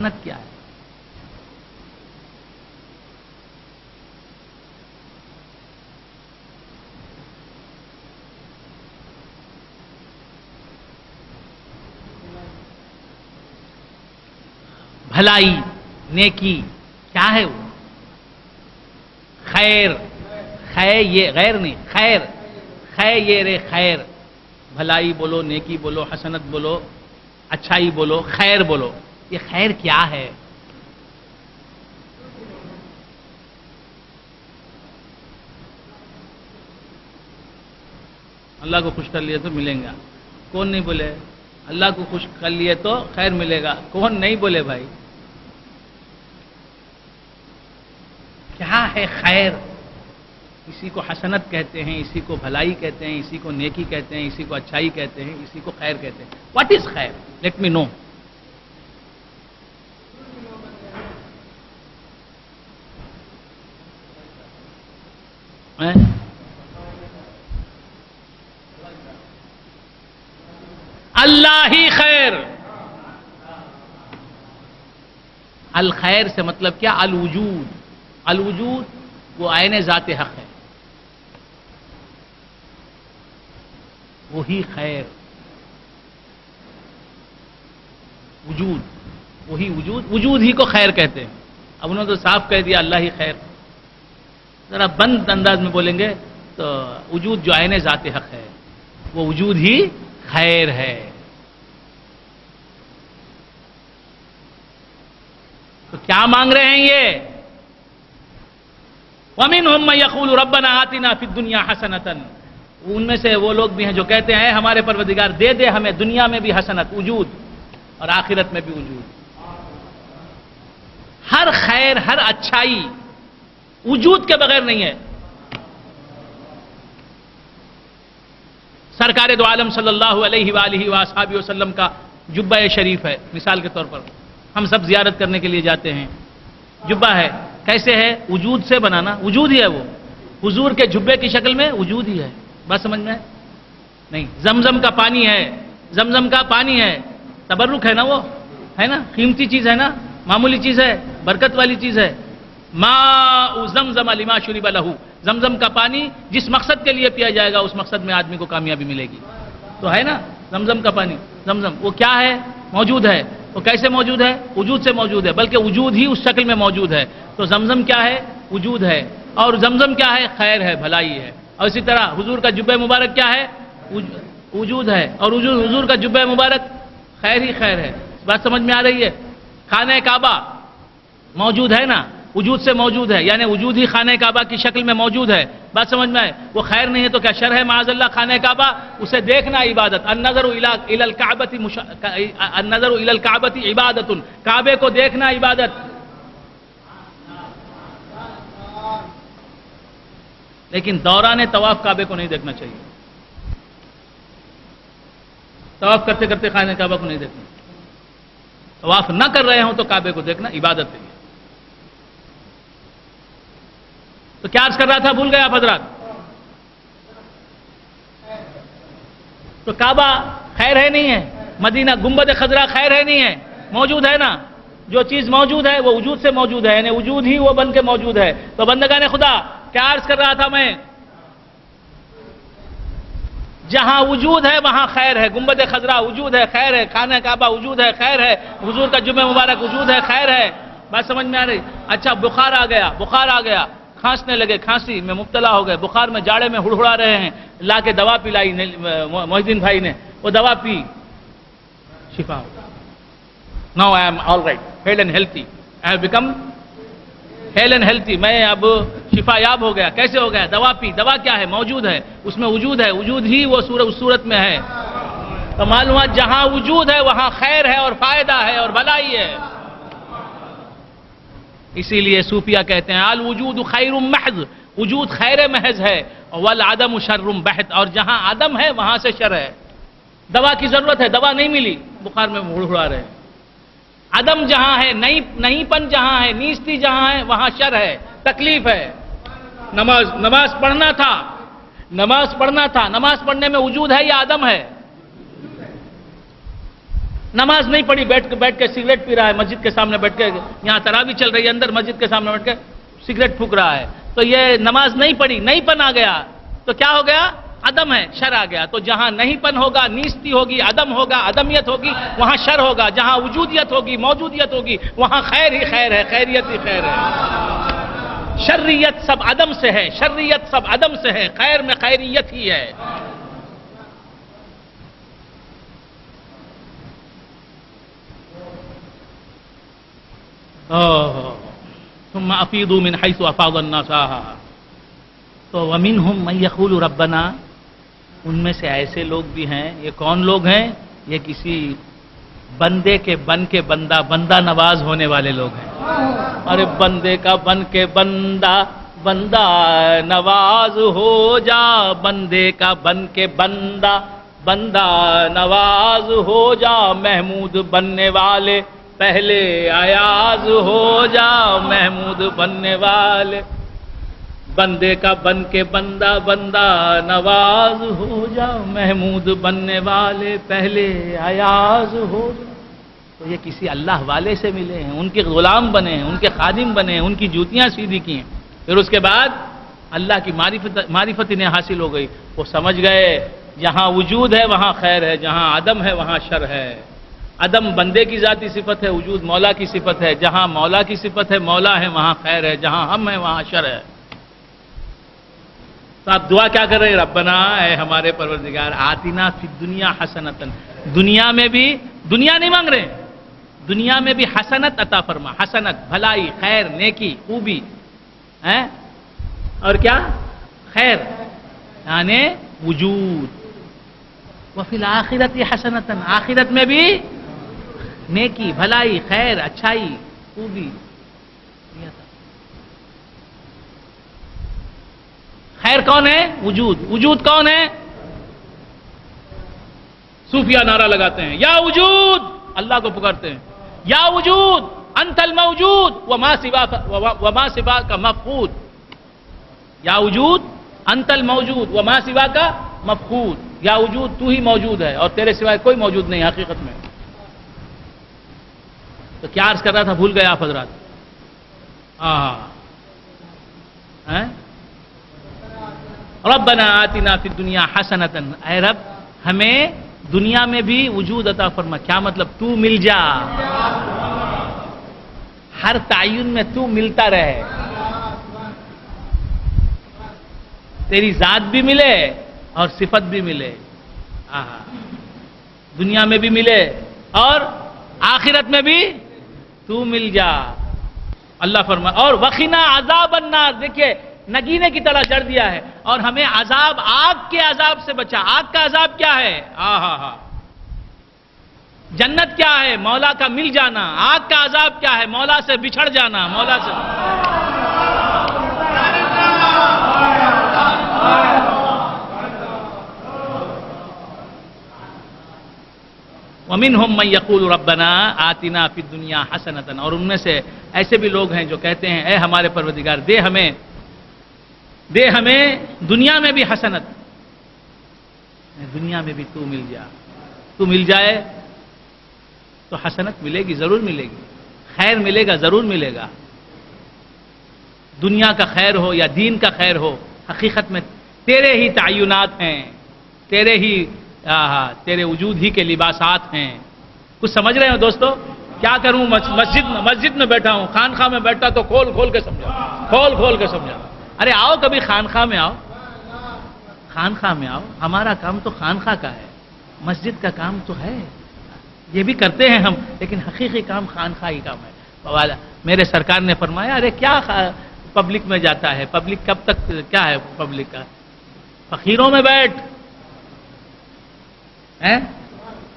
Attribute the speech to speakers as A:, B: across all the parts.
A: حسنت کیا ہے؟ بھلائی، نیکی کیا ہے وہ؟ خیر، خیر یہ غیر نہیں، خیر، خیر یہ رے خیر، بھلائی بولو، نیکی بولو، حسنت بولو، اچھائی بولو، خیر بولو، یہ خیر کیا ہے؟ اللہ کو خوش کر لیے تو ملیں گا، کون نہیں بولے؟ اللہ کو خوش کر لیے تو خیر ملے گا، کون نہیں بولے بھائی؟ کیا ہے خیر؟ اسی کو حسنت کہتے ہیں، اسی کو بھلائی کہتے ہیں، اسی کو نیکی کہتے ہیں، اسی کو اچھائی کہتے ہیں، اسی کو خیر کہتے ہیں۔ واٹ از خیر؟ لیٹ می نو۔ اللہ ہی خیر۔ الخیر سے مطلب کیا؟ الوجود، الوجود وہ عین ذات حق ہے، وہی خیر، وجود، وہی وجود، وجود ہی کو خیر کہتے ہیں۔ اب انہوں نے تو صاف کہہ دیا اللہ ہی خیر، ذرا بند انداز میں بولیں گے تو وجود جو عین ذات حق ہے وہ وجود ہی خیر ہے۔ تو کیا مانگ رہے ہیں یہ؟ وَمِنْهُمْ مَن يَقُولُ رَبَّنَا آتِنَا فِي الدُّنْيَا حَسَنَةً، ان میں سے وہ لوگ بھی ہیں جو کہتے ہیں ہمارے پروردگار دے دے ہمیں دنیا میں بھی حسنت، وجود، اور آخرت میں بھی وجود۔ ہر خیر، ہر اچھائی وجود کے بغیر نہیں ہے۔ سرکار دو عالم صلی اللہ علیہ وآلہ وآصحابہ وسلم کا جبہ شریف ہے، مثال کے طور پر ہم سب زیارت کرنے کے لیے جاتے ہیں، جبہ ہے، کیسے ہے؟ وجود سے بنانا، وجود ہی ہے وہ، حضور کے جبے کی شکل میں وجود ہی ہے، بات سمجھ میں؟ نہیں، زمزم کا پانی ہے، زمزم کا پانی ہے، تبرک ہے نا، وہ ہے نا، قیمتی چیز ہے نا، معمولی چیز ہے، برکت والی چیز ہے۔ ماء زمزم لما شرب لہ، زمزم کا پانی جس مقصد کے لیے پیا جائے گا اس مقصد میں آدمی کو کامیابی ملے گی، تو ہے نا زمزم کا پانی۔ زمزم وہ کیا ہے؟ موجود ہے۔ وہ کیسے موجود ہے؟ وجود سے موجود ہے، بلکہ وجود ہی اس شکل میں موجود ہے۔ تو زمزم کیا ہے؟ وجود ہے، اور زمزم کیا ہے؟ خیر ہے، بھلائی ہے۔ اور اسی طرح حضور کا جبہ مبارک کیا ہے؟ وجود ہے، اور حضور کا جبہ مبارک خیر ہی خیر ہے۔ بات سمجھ میں آ رہی ہے؟ خانہ کعبہ موجود ہے نا، وجود سے موجود ہے، یعنی وجود ہی خانہ کعبہ کی شکل میں موجود ہے۔ بات سمجھ میں آئے؟ وہ خیر نہیں ہے تو کیا شر ہے؟ معاذ اللہ، خانہ کعبہ اسے دیکھنا عبادت، النظر الی الکعبۃ عبادۃ، کعبے کو دیکھنا عبادت۔ لیکن دوران طواف کعبے کو نہیں دیکھنا چاہیے، طواف کرتے کرتے خانہ کعبہ کو نہیں دیکھنا، طواف نہ کر رہے ہوں تو کعبے کو دیکھنا عبادت ہے۔ تو کیا عرض کر رہا تھا؟ بھول گئے آپ حضرات؟ تو کعبہ خیر ہے نہیں ہے؟ مدینہ گنبد خضرا خیر ہے نہیں ہے؟ موجود ہے نا، جو چیز موجود ہے وہ وجود سے موجود ہے، یعنی وجود ہی وہ بن کے موجود ہے۔ تو بندگان خدا، کیا عرض کر رہا تھا میں؟ جہاں وجود ہے وہاں خیر ہے، گنبد خضرا وجود ہے، خیر ہے، خانہ کعبہ وجود ہے، خیر ہے، حضور کا جمعہ مبارک وجود ہے، خیر ہے۔ بات سمجھ میں آ رہی؟ اچھا، بخار آ گیا، بخار آ گیا، کھانسنے لگے، کھانسی میں مبتلا ہو گئے، بخار میں جاڑے میں ہڑہڑا رہے ہیں، لا کے دوا پلائی محی الدین بھائی نے، وہ دوا پی، شفا ہو۔ Now I am all right, hale and healthy, I have become hale and healthy, میں اب شفا یاب ہو گیا۔ کیسے ہو گیا؟ دوا پی۔ دوا کیا ہے؟ موجود ہے، اس میں وجود ہے، وجود ہی وہ اس صورت میں ہے۔ تو معلوم ہے جہاں وجود ہے وہاں خیر ہے اور فائدہ ہے اور بھلائی ہے۔ اسی لیے صوفیہ کہتے ہیں الوجود خیر محض، وجود خیر محض ہے، والعدم شر بحت، اور جہاں عدم ہے وہاں سے شر ہے۔ دوا کی ضرورت ہے، دوا نہیں ملی، بخار میں ہڑہڑا رہے۔ عدم جہاں ہے، نہیں پن جہاں ہے، نیستی جہاں ہے وہاں شر ہے، تکلیف ہے۔ نماز پڑھنا تھا، نماز پڑھنا میں وجود ہے یا عدم ہے؟ نماز نہیں پڑھی، بیٹھ کے سگریٹ پی رہا ہے مسجد کے سامنے بیٹھ کے، یہاں تراویح چل رہی ہے اندر مسجد کے سامنے بیٹھ کے سگریٹ پھونک رہا ہے، تو یہ نماز نہیں پڑھی، نہیں پن آ گیا، تو کیا ہو گیا؟ عدم ہے، شر آ گیا۔ تو جہاں نہیں پن ہوگا نیستی ہوگی، عدم ہوگا، عدمیت ہوگی، وہاں شر ہوگا۔ جہاں وجودیت ہوگی، موجودیت ہوگی، وہاں خیر ہی خیر ہے، خیریت ہی خیر ہے۔ شریت سب عدم سے ہے، شریت سب عدم سے ہے، خیر میں خیریت ہی ہے۔ ثم افیضوا من حیث افاض الناس۔ تو ومنہم من یقول ربنا، ان میں سے ایسے لوگ بھی ہیں، یہ کون لوگ ہیں؟ یہ کسی بندے کے بن کے بندہ، بندہ نواز ہونے والے لوگ ہیں۔ ارے بندے کا بن کے بندہ، بندہ نواز ہو جا، بندے کا بن کے بندہ، بندہ نواز ہو جا، محمود بننے والے پہلے ایاز ہو جا، محمود بننے والے، بندے کا بن کے بندہ، بندہ نواز ہو جا، محمود بننے والے پہلے ایاز ہو جا۔ تو یہ کسی اللہ والے سے ملے ہیں، ان کے غلام بنے ہیں، ان کے خادم بنے ہیں، ان کی جوتیاں سیدھی کی ہیں، پھر اس کے بعد اللہ کی معرفت انہیں حاصل ہو گئی۔ وہ سمجھ گئے جہاں وجود ہے وہاں خیر ہے، جہاں عدم ہے وہاں شر ہے۔ عدم بندے کی ذاتی صفت ہے، وجود مولا کی صفت ہے، جہاں مولا کی صفت ہے، مولا ہے، وہاں خیر ہے، جہاں ہم ہیں وہاں شر ہے۔ تو آپ دعا کیا کر رہے ہیں؟ ربنا، اے ہمارے پروردگار، آتنا فی الدنیا حسنتن، دنیا میں بھی، دنیا نہیں مانگ رہے، دنیا میں بھی حسنت عطا فرما، حسنت بھلائی، خیر، نیکی، خوبی، اور کیا؟ خیر یعنی وجود۔ وفی الآخرت حسنتن، آخرت میں بھی نیکی، بھلائی، خیر، اچھائی، خوبی۔ خیر کون ہے؟ وجود۔ وجود کون ہے؟ صوفیہ نعرہ لگاتے ہیں یا وجود، اللہ کو پکارتے ہیں یا وجود انت الموجود وما سوا کا مفقود، یا وجود انت الموجود وما سوا کا مفقود، یا وجود تو ہی موجود ہے اور تیرے سوائے کوئی موجود نہیں حقیقت میں۔ تو کیا عرض کر رہا تھا؟ بھول گئے آپ حضرات؟ ربنا آتنا فی الدنیا حسنتن، اے رب ہمیں دنیا میں بھی وجود عطا فرما۔ کیا مطلب؟ تو مل جا، ہر تعین میں تو ملتا رہے، تیری ذات بھی ملے اور صفت بھی ملے، دنیا میں بھی ملے اور آخرت میں بھی تو مل جا۔ اللہ فرما اور وقنا عذاب النار، دیکھیے نگینے کی طرح جڑ دیا ہے، اور ہمیں عذاب، آگ کے عذاب سے بچا۔ آگ کا عذاب کیا ہے؟ جنت کیا ہے؟ مولا کا مل جانا۔ آگ کا عذاب کیا ہے؟ مولا سے بچھڑ جانا، مولا سے۔ وَمِنْهُمْ مَنْ يَقُولُ رَبَّنَا آتِنَا فِي الدُّنْيَا حَسَنَةً، اور ان میں سے ایسے بھی لوگ ہیں جو کہتے ہیں اے ہمارے پروردگار، دے ہمیں دنیا میں بھی حسنت، دنیا میں بھی تو مل جا، تو مل جائے تو حسنت ملے گی، ضرور ملے گی، خیر ملے گا، ضرور ملے گا۔ دنیا کا خیر ہو یا دین کا خیر ہو، حقیقت میں تیرے ہی تعینات ہیں، تیرے وجود ہی کے لباسات ہیں۔ کچھ سمجھ رہے ہو دوستو؟ کیا کروں؟ مسجد میں بیٹھا ہوں، خانخواہ میں بیٹھا تو کھول کے سمجھا، کھول کے سمجھا۔ ارے آؤ کبھی خانخواہ میں آؤ، خانخواہ میں آؤ، ہمارا کام تو خانخواہ کا ہے، مسجد کا کام تو ہے، یہ بھی کرتے ہیں ہم، لیکن حقیقی کام خانخواہی کام ہے۔ میرے سرکار نے فرمایا ارے کیا پبلک میں جاتا ہے، پبلک کب تک، کیا ہے پبلک کا؟ فقیروں میں بیٹھ،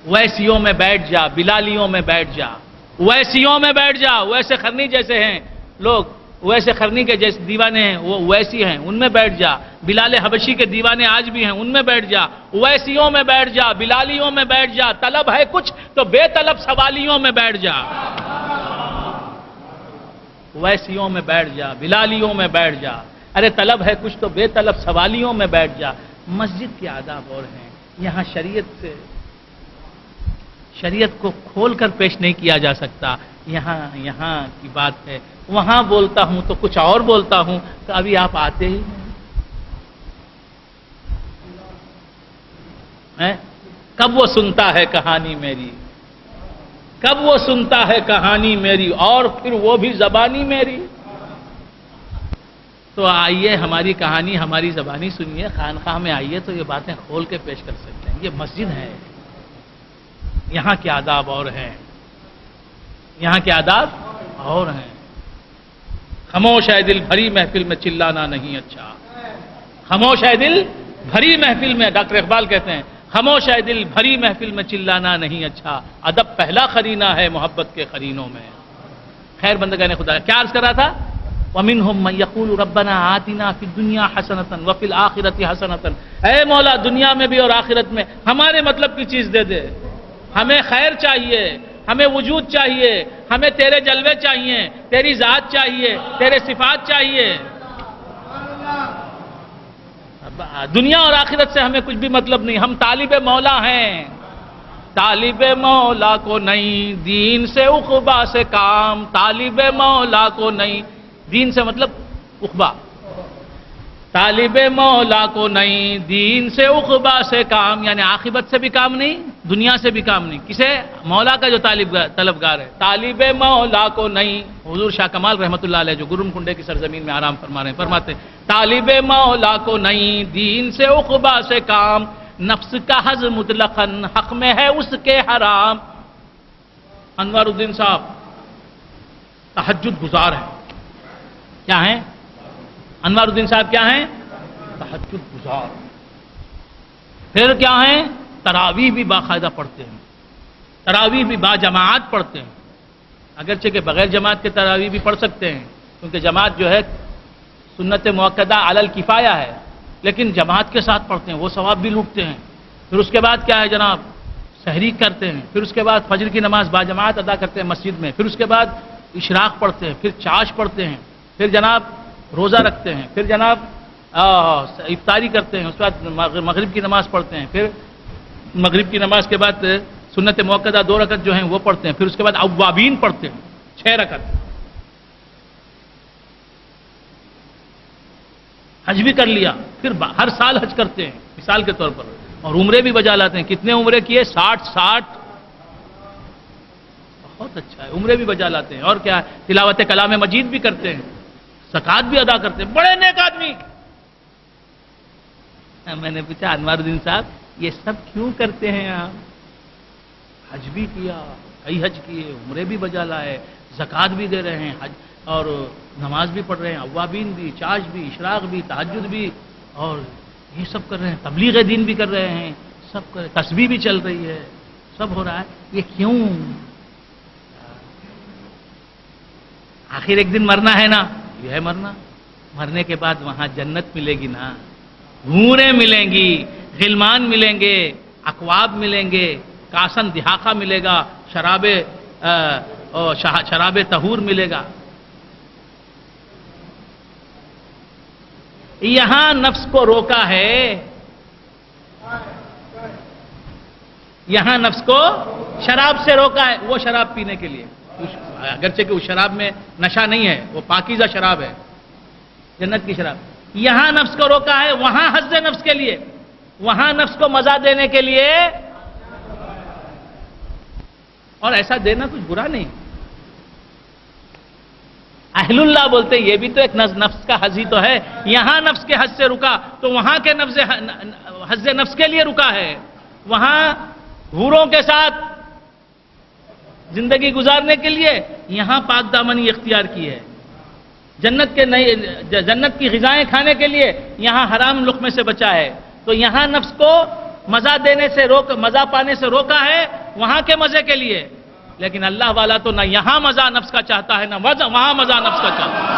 A: ویسیوں میں بیٹھ جا، بلالیوں میں بیٹھ جا، ویسیوں میں بیٹھ جا، ویسے خرنی جیسے ہیں لوگ، ویسے خرنی کے جیسے دیوانے ہیں، وہ ویسی ہیں، ان میں بیٹھ جا۔ بلال حبشی کے دیوانے آج بھی ہیں، ان میں بیٹھ جا، ویسیوں میں بیٹھ جا، بلالیوں میں بیٹھ جا۔ طلب ہے کچھ تو بے طلب سوالیوں میں بیٹھ جا، ویسیوں میں بیٹھ جا، بلالیوں میں بیٹھ جا۔ ارے طلب ہے کچھ تو بے طلب سوالیوں میں بیٹھ جا۔ مسجد کے آداب اور ہیں، یہاں شریعت کو کھول کر پیش نہیں کیا جا سکتا. یہاں کی بات ہے. وہاں بولتا ہوں تو کچھ اور بولتا ہوں تو ابھی آپ آتے ہی نہیں. کب وہ سنتا ہے کہانی میری, کب وہ سنتا ہے کہانی میری, اور پھر وہ بھی زبانی میری. تو آئیے ہماری کہانی ہماری زبانی سنیے, خانقاہ میں آئیے تو یہ باتیں کھول کے پیش کر سکتے ہیں. یہ مسجد ہے, یہاں کے آداب اور ہیں, یہاں کے آداب اور ہیں. خاموش ہے دل بھری محفل میں چلانا نہیں اچھا. خاموش ہے دل بھری محفل میں, ڈاکٹر اقبال کہتے ہیں خاموش ہے دل بھری محفل میں چلانا نہیں اچھا. ادب پہلا قرینہ ہے محبت کے قرینوں میں. خیر بندگان خدا, کیا عرض کر رہا تھا؟ وَمِنْهُمْ مَنْ يَقُولُ رَبَّنَا آتِنَا فِي الدُّنْيَا حَسَنَةً وَفِي الْآخِرَةِ حَسَنَةً. اے مولا دنیا میں بھی اور آخرت میں ہمارے مطلب کی چیز دے دے. ہمیں خیر چاہیے, ہمیں وجود چاہیے, ہمیں تیرے جلوے چاہیے, تیری ذات چاہیے, تیرے صفات چاہیے. دنیا اور آخرت سے ہمیں کچھ بھی مطلب نہیں. ہم طالب مولا ہیں, طالب مولا کو نہیں دین سے عقبہ سے کام. طالب مولا کو نہیں, دین سے مطلب عقبہ. طالب مولا کو نہیں دین سے عقبہ سے کام, یعنی عاقبت سے بھی کام نہیں, دنیا سے بھی کام نہیں. کسے؟ مولا کا جو طلبگار ہے. طالب مولا کو نہیں. حضور شاہ کمال رحمۃ اللہ علیہ جو گرم کنڈے کی سرزمین میں آرام فرما رہے ہیں, فرماتے ہیں طالب مولا کو نہیں دین سے عقبہ سے کام. نفس کا حظ مطلقاً حق میں ہے اس کے حرام. انوار الدین صاحب تہجد گزار ہیں. کیا ہیں انوار الدین صاحب؟ کیا ہیں؟ تہجد گزار. پھر کیا ہیں؟ تراویح بھی باقاعدہ پڑھتے ہیں, تراویح بھی با جماعت پڑھتے ہیں. اگرچہ کہ بغیر جماعت کے تراویح بھی پڑھ سکتے ہیں, کیونکہ جماعت جو ہے سنت مؤکدہ علی الکفایہ ہے, لیکن جماعت کے ساتھ پڑھتے ہیں, وہ ثواب بھی لوٹتے ہیں. پھر اس کے بعد کیا ہے جناب؟ سحری کرتے ہیں. پھر اس کے بعد فجر کی نماز با جماعت ادا کرتے ہیں مسجد میں. پھر اس کے بعد اشراق پڑھتے ہیں, پھر چاش پڑھتے ہیں, پھر جناب روزہ رکھتے ہیں, پھر جناب افطاری کرتے ہیں, اس کے بعد مغرب کی نماز پڑھتے ہیں, پھر مغرب کی نماز کے بعد سنت مؤکدہ 2 رکعت جو ہیں وہ پڑھتے ہیں, پھر اس کے بعد اوابین پڑھتے ہیں 6 رکعت. حج بھی کر لیا, پھر ہر سال حج کرتے ہیں مثال کے طور پر, اور عمرے بھی بجا لاتے ہیں. کتنے عمرے کیے؟ 60. بہت اچھا ہے, عمرے بھی بجا لاتے ہیں. اور کیا ہے؟ تلاوت کلام مجید بھی کرتے ہیں, زکات بھی ادا کرتے ہیں. بڑے نیک آدمی. میں نے پوچھا انوار الدین صاحب یہ سب کیوں کرتے ہیں آپ؟ حج بھی کیا, کئی حج کیے, عمرے بھی بجا لائے, زکات بھی دے رہے ہیں, حج اور نماز بھی پڑھ رہے ہیں, اوابین بھی, چاش بھی, اشراق بھی, تہجد بھی, اور یہ سب کر رہے ہیں, تبلیغ دین بھی کر رہے ہیں, سب کر رہے ہیں, تسبیح بھی چل رہی ہے, سب ہو رہا ہے. یہ کیوں؟ آخر ایک دن مرنا ہے نا, یہ ہے مرنا. مرنے کے بعد وہاں جنت ملے گی نا, حوریں ملیں گی, غلمان ملیں گے, اکواب ملیں گے, کاسن دہاقہ ملے گا, شراب طہور ملے گا. یہاں نفس کو روکا ہے, یہاں نفس کو شراب سے روکا ہے. وہ شراب پینے کے لیے, اگرچہ کہ اس شراب میں نشہ نہیں ہے, وہ پاکیزہ شراب ہے, جنت کی شراب. یہاں نفس کو روکا ہے, وہاں حظ نفس کے لیے, وہاں نفس کو مزہ دینے کے لیے. اور ایسا دینا کچھ برا نہیں. اہل اللہ بولتے یہ بھی تو ایک نفس کا حظ ہی تو ہے. یہاں نفس کے حظ سے رکا تو وہاں کے حظ نفس کے لیے رکا ہے. وہاں حوروں کے ساتھ زندگی گزارنے کے لیے یہاں پاک دامنی اختیار کی ہے. جنت کی غذائیں کھانے کے لیے یہاں حرام لقمے سے بچا ہے. تو یہاں نفس کو مزہ دینے سے مزہ پانے سے روکا ہے وہاں کے مزے کے لیے. لیکن اللہ والا تو نہ یہاں مزہ نفس کا چاہتا ہے, نہ وہاں مزہ نفس کا چاہتا ہے.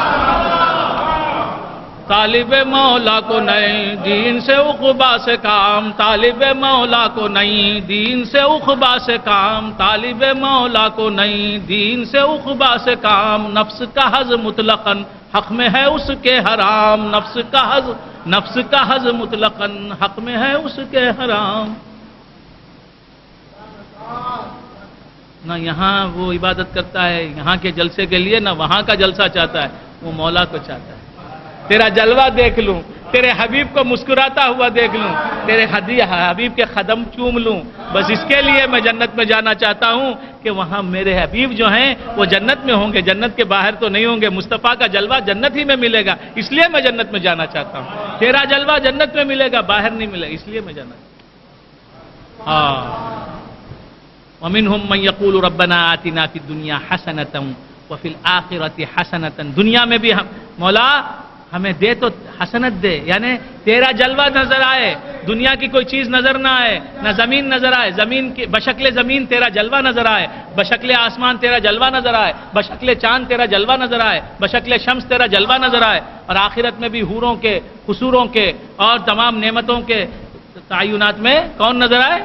A: طالب مولا کو نہیں دین سے عقبہ سے کام. طالب مولا کو نہیں دین سے عقبہ سے کام. طالب مولا کو نہیں دین سے عقبہ سے کام. نفس کا حظ مطلقاً حق میں ہے اس کے حرام. نفس کا حظ مطلقاً حق میں ہے اس کے حرام. نہ یہاں وہ عبادت کرتا ہے یہاں کے جلسے کے لیے، نہ وہاں کا جلسہ چاہتا ہے، وہ مولا کو چاہتا ہے۔ تیرا جلوہ دیکھ لوں، تیرے حبیب کو مسکراتا ہوا دیکھ لوں، تیرے حبیب کے قدم چوم لوں، بس اس کے لیے میں جنت میں جانا چاہتا ہوں کہ وہاں میرے حبیب جو ہیں وہ جنت میں ہوں گے، جنت کے باہر تو نہیں ہوں گے۔ مصطفیٰ کا جلوہ جنت ہی میں ملے گا، اس لیے میں جنت میں جانا چاہتا ہوں۔ تیرا جلوہ جنت میں ملے گا، باہر نہیں ملے گا، اس لیے میں جانا چاہتا ہوں۔ وَمِنْهُمْ مَنْ يَقُولُ رَبَّنَا آتِنَا فِي الدُّنْيَا حَسَنَةً وَفِي الْآخِرَةِ حَسَنَةً، دنیا میں بھی مولا ہمیں دے تو حسنت دے، یعنی تیرا جلوہ نظر آئے، دنیا کی کوئی چیز نظر نہ آئے، نہ زمین نظر آئے، زمین کی بشکل زمین تیرا جلوہ نظر آئے، بشکل آسمان تیرا جلوہ نظر آئے، بشکل چاند تیرا جلوہ نظر آئے، بشکل شمس تیرا جلوہ نظر آئے، اور آخرت میں بھی حوروں کے، قصوروں کے اور تمام نعمتوں کے تعینات میں کون نظر آئے؟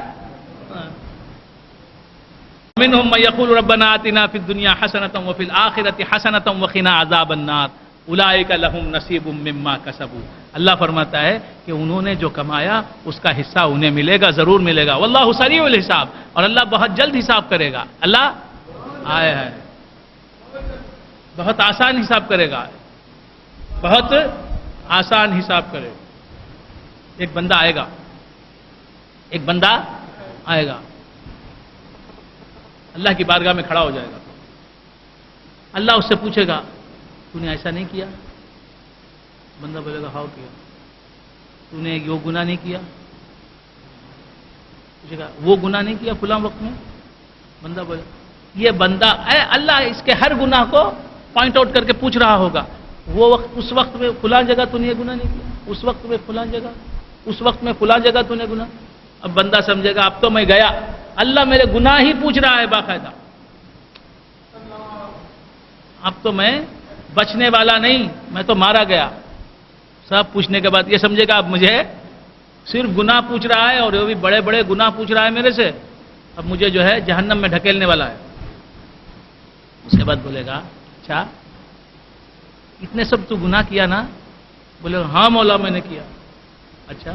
A: منهم من يقول ربنا آتنا في الدنيا حسنة وفي الآخرة حسنة وقنا عذاب النار اولئک لهم نصیب مما کسبوا۔ اللہ فرماتا ہے کہ انہوں نے جو کمایا اس کا حصہ انہیں ملے گا، ضرور ملے گا۔ واللہ سریع الحساب، اور اللہ بہت جلد حساب کرے گا۔ اللہ ہے بہت آسان حساب کرے گا، بہت آسان حساب کرے گا۔ ایک بندہ آئے گا اللہ کی بارگاہ میں کھڑا ہو جائے گا، اللہ اس سے پوچھے گا تو نے ایسا نہیں کیا؟ بندہ بولے گا ہاں کیا۔ تو نے یہ گناہ نہیں کیا؟ پوچھے گا وہ گناہ نہیں کیا فلاں وقت میں؟ بندہ بولے یہ بندہ اے اللہ اس کے ہر گناہ کو پوائنٹ آؤٹ کر کے پوچھ رہا ہوگا، وہ وقت اس وقت میں فلاں جگہ تو نے یہ گناہ نہیں کیا، اس وقت میں فلاں جگہ، اس وقت میں فلاں جگہ تو نے گناہ۔ اب بندہ سمجھے گا اب تو میں گیا، اللہ میرے گناہ ہی پوچھ رہا ہے باقاعدہ، اب تو میں بچنے والا نہیں، میں تو مارا گیا۔ سب پوچھنے کے بعد یہ سمجھے گا اب مجھے صرف گناہ پوچھ رہا ہے، اور وہ بھی بڑے بڑے گناہ پوچھ رہا ہے میرے سے، اب مجھے جو ہے جہنم میں ڈھکیلنے والا ہے۔ اس کے بعد بولے گا اچھا اتنے سب تو گناہ کیا نا؟ بولے گا ہاں مولا میں نے کیا۔ اچھا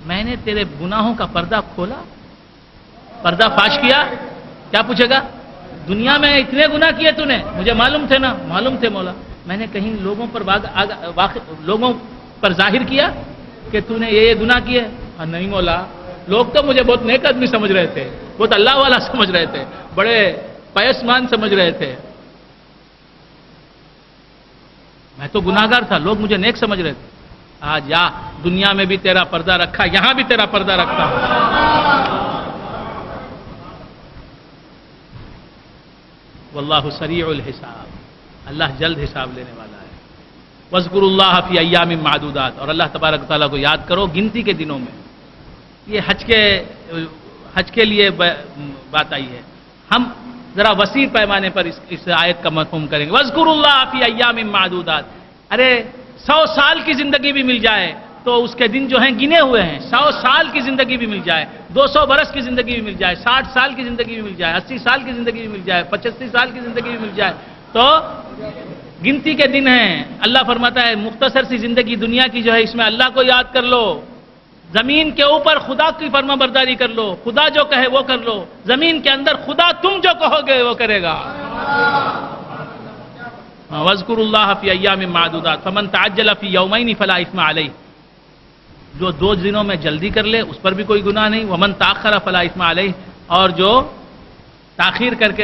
A: میں نے تیرے گناہوں کا پردہ کھولا، پردہ فاش کیا؟ کیا پوچھے گا؟ دنیا میں اتنے گناہ کیے تو نے؟ مجھے معلوم تھے نا؟ معلوم تھے مولا، میں نے کہیں لوگوں پر ظاہر کیا کہ تو نے یہ گناہ کیے؟ ہاں نہیں مولا، لوگ تو مجھے بہت نیک آدمی سمجھ رہے تھے، بہت اللہ والا سمجھ رہے تھے، بڑے پیسمان سمجھ رہے تھے، میں تو گناہگار تھا، لوگ مجھے نیک سمجھ رہے تھے۔ آج یا دنیا میں بھی تیرا پردہ رکھا، یہاں بھی تیرا پردہ رکھتا ہوں۔ واللہ سریع الحساب، اللہ جلد حساب لینے والا ہے۔ وَاذْكُرُوا اللَّهَ فِي أَيَّامٍ مَّعْدُودَاتٍ، اور اللہ تبارک و تعالیٰ کو یاد کرو گنتی کے دنوں میں۔ یہ حج کے لیے بات آئی ہے، ہم ذرا وسیع پیمانے پر اس آیت کا مفہوم کریں گے۔ وَاذْكُرُوا اللَّهَ فِي أَيَّامٍ مَّعْدُودَاتٍ، ارے 100 سال کی زندگی بھی مل جائے تو اس کے دن جو ہیں گنے ہوئے ہیں، 100 سال کی زندگی بھی مل جائے، 200 برس کی زندگی بھی مل جائے، 60 سال کی زندگی بھی مل جائے، 80 سال کی زندگی بھی مل جائے، 85 سال کی زندگی بھی مل جائے، تو گنتی کے دن ہیں۔ اللہ فرماتا ہے مختصر سی زندگی دنیا کی جو ہے اس میں اللہ کو یاد کر لو، زمین کے اوپر خدا کی فرما برداری کر لو، خدا جو کہے وہ کر لو، زمین کے اندر خدا تم جو کہو گے وہ کرے گا۔ وَاذْكُرُوا اللَّهَ فِي أَيَّامٍ مَّعْدُودَاتٍ فَمَن تَعَجَّلَ فِي يَوْمَيْنِ فَلَا إِثْمَ عَلَيْهِ، جو 2 دنوں میں جلدی کر لے اس پر بھی کوئی گناہ نہیں۔ وَمَن تَأَخَّرَ فَلَا إِثْمَ عَلَيْهِ، اور جو تاخیر کر کے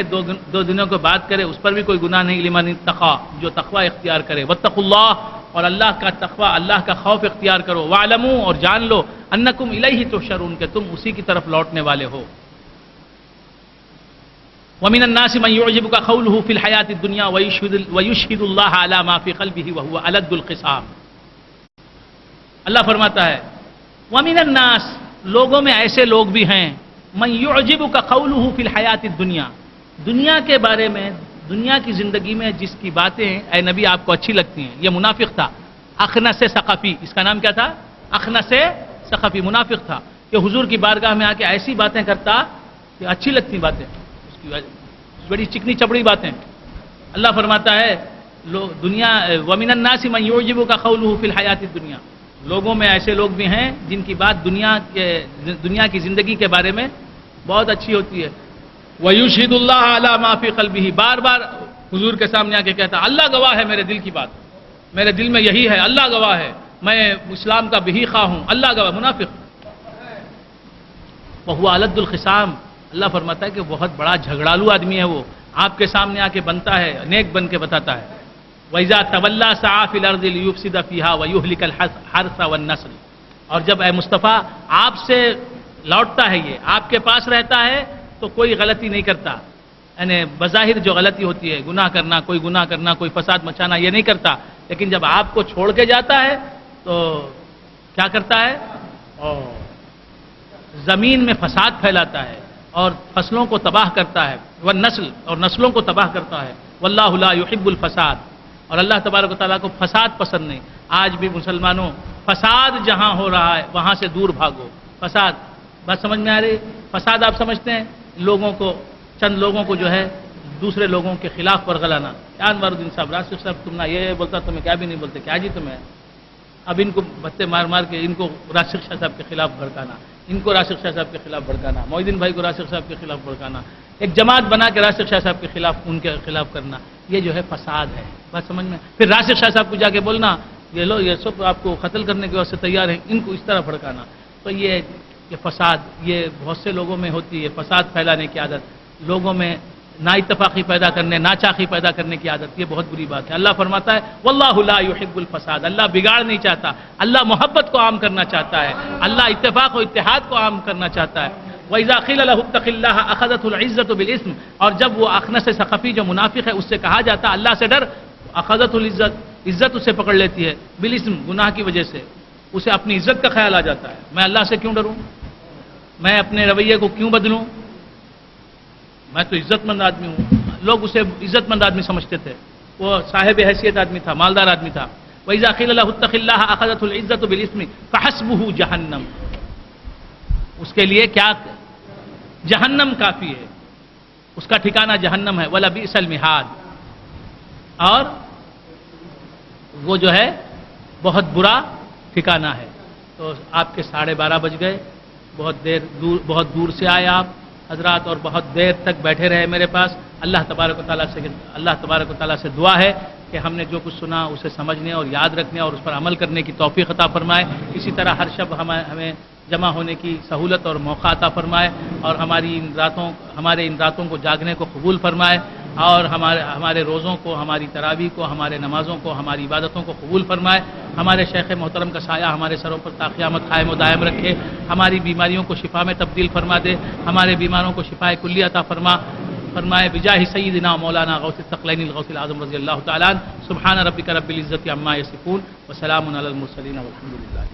A: 2 دنوں کو بعد کرے اس پر بھی کوئی گناہ نہیں۔ لمن اتقى، جو تقوی اختیار کرے۔ واتقوا اللہ، اور اللہ کا تقوی، اللہ کا خوف اختیار کرو۔ واعلموا، اور جان لو، انکم الیہ تحشرون، کہ تم اسی کی طرف لوٹنے والے ہو۔ ومن الناس من يعجبك قوله في الحياة الدنيا ويشهد الله على ما في قلبه وهو ألد الخصام۔ اللہ فرماتا ہے ومن الناس، لوگوں میں ایسے لوگ بھی ہیں، من يعجبك قوله في الحياة الدنيا، دنیا کے بارے میں، دنیا کی زندگی میں جس کی باتیں اے نبی آپ کو اچھی لگتی ہیں۔ یہ منافق تھا، اخنس ثقفی، اس کا نام کیا تھا؟ اخنس ثقفی، منافق تھا، کہ حضور کی بارگاہ میں آ کے ایسی باتیں کرتا کہ اچھی لگتی باتیں، بڑی چکنی چپڑی باتیں۔ اللہ فرماتا ہے دنیا ومن الناس من يعجبك قوله في الحياة الدنيا، لوگوں میں ایسے لوگ بھی ہیں جن کی بات دنیا کی زندگی کے بارے میں بہت اچھی ہوتی ہے، وَيُشْهِدُ اللَّهَ عَلَى مَا فِي قَلْبِهِ، بار بار حضور کے سامنے آ کے کہتا اللہ گواہ ہے میرے دل کی بات، میرے دل میں یہی ہے، اللہ گواہ ہے، میں اسلام کا بہی خواہ ہوں، اللہ گواہ۔ منافق وَهُوَ أَلَدُّ الْخِصَامِ، اللہ فرماتا ہے کہ بہت بڑا جھگڑالو آدمی ہے وہ، آپ کے سامنے آ کے بنتا ہے، نیک بن کے بتاتا ہے۔ وَإِذَا تَوَلَّى سَعَىٰ فِي الْأَرْضِ لِيُفْسِدَ فِيهَا وَيُهْلِكَ الْحَرْثَ وَالنَّسْلَ، اور جب اے مصطفیٰ آپ سے لوٹتا ہے، یہ آپ کے پاس رہتا ہے تو کوئی غلطی نہیں کرتا، یعنی بظاہر جو غلطی ہوتی ہے گناہ کرنا، کوئی گناہ کرنا، کوئی فساد مچانا، یہ نہیں کرتا، لیکن جب آپ کو چھوڑ کے جاتا ہے تو کیا کرتا ہے؟ زمین میں فساد پھیلاتا ہے اور فصلوں کو تباہ کرتا ہے، والنسل، اور نسلوں کو تباہ کرتا ہے۔ واللہ لا يحب الفساد، اور اللہ تبارک و تعالیٰ کو فساد پسند نہیں۔ آج بھی مسلمانوں فساد جہاں ہو رہا ہے وہاں سے دور بھاگو۔ فساد، بات سمجھ میں آ رہی؟ فساد آپ سمجھتے ہیں لوگوں کو، چند لوگوں کو جو ہے دوسرے لوگوں کے خلاف ورغلانا۔ کیا انوار الدین صاحب، راشد صاحب، تم نہ یہ بولتا تمہیں کیا بھی نہیں بولتے، کیا جی تمہیں؟ اب ان کو بتے مار مار کے ان کو راشد شاہ صاحب کے خلاف بھڑکانا، ان کو راشد شاہ صاحب کے خلاف بھڑکانا، محی الدین بھائی کو راشد صاحب کے خلاف بھڑکانا، ایک جماعت بنا کے راشد شاہ صاحب کے خلاف، ان کے خلاف کرنا، یہ جو ہے فساد ہے۔ بات سمجھ میں؟ پھر راشد شاہ صاحب کو جا کے بولنا یہ لو یہ سب آپ کو قتل کرنے کے واسطے تیار ہیں، ان کو اس طرح بھڑکانا، تو یہ فساد، یہ بہت سے لوگوں میں ہوتی ہے، فساد پھیلانے کی عادت، لوگوں میں نا اتفاقی پیدا کرنے، ناچاقی پیدا کرنے کی عادت، یہ بہت بری بات ہے۔ اللہ فرماتا ہے واللہ لا يحب الفساد، اللہ بگاڑ نہیں چاہتا، اللہ محبت کو عام کرنا چاہتا ہے، اللہ اتفاق و اتحاد کو عام کرنا چاہتا ہے۔ وَإِذَا قِيلَ لَهُ اتَّقِ اللَّهَ أَخَذَتْهُ الْعِزَّةُ بِالْإِثْمِ، اور جب وہ اخنس ثقفی جو منافق ہے اس سے کہا جاتا اللہ سے ڈر، اخذتُ العزت، عزت اسے پکڑ لیتی ہے، بالاسم، گناہ کی وجہ سے اسے اپنی عزت کا خیال آ جاتا ہے، میں اللہ سے کیوں ڈروں، میں اپنے رویے کو کیوں بدلوں، میں تو عزت مند آدمی ہوں۔ لوگ اسے عزت مند آدمی سمجھتے تھے، وہ صاحب حیثیت آدمی تھا، مالدار آدمی تھا۔ وَإِذَا قِيلَ لَهُ اتَّقِ اللَّهَ أَخَذَتْهُ الْعِزَّةُ بِالْإِثْمِ فَحَسْبُهُ جَهَنَّمُ، اس کے لیے کیا؟ جہنم کافی ہے، اس کا ٹھکانہ جہنم ہے، وَلَبِئْسَ الْمِہَادُ، اور وہ جو ہے بہت برا ٹھکانہ ہے۔ تو آپ کے 12:30 بج گئے، بہت دور سے آئے آپ حضرات، اور بہت دیر تک بیٹھے رہے میرے پاس۔ اللہ تبارک و تعالیٰ سے دعا ہے کہ ہم نے جو کچھ سنا اسے سمجھنے اور یاد رکھنے اور اس پر عمل کرنے کی توفیق عطا فرمائے۔ اسی طرح ہر شب ہمیں جمع ہونے کی سہولت اور موقع عطا فرمائے، اور ہمارے ان راتوں کو جاگنے کو قبول فرمائے، اور ہمارے روزوں کو، ہماری تراویح کو، ہمارے نمازوں کو، ہماری عبادتوں کو قبول فرمائے۔ ہمارے شیخ محترم کا سایہ ہمارے سروں پر تا قیامت قائم و دائم رکھے، ہماری بیماریوں کو شفا میں تبدیل فرما دے، ہمارے بیماروں کو شفا کلی عطا فرمائے بجاہ سیدنا مولانا غوث الثقلین الغوث الاعظم رضی اللہ تعالیٰ عنہ۔ سبحان ربک رب العزت عما یصفون وسلام علی المرسلین والحمد للہ۔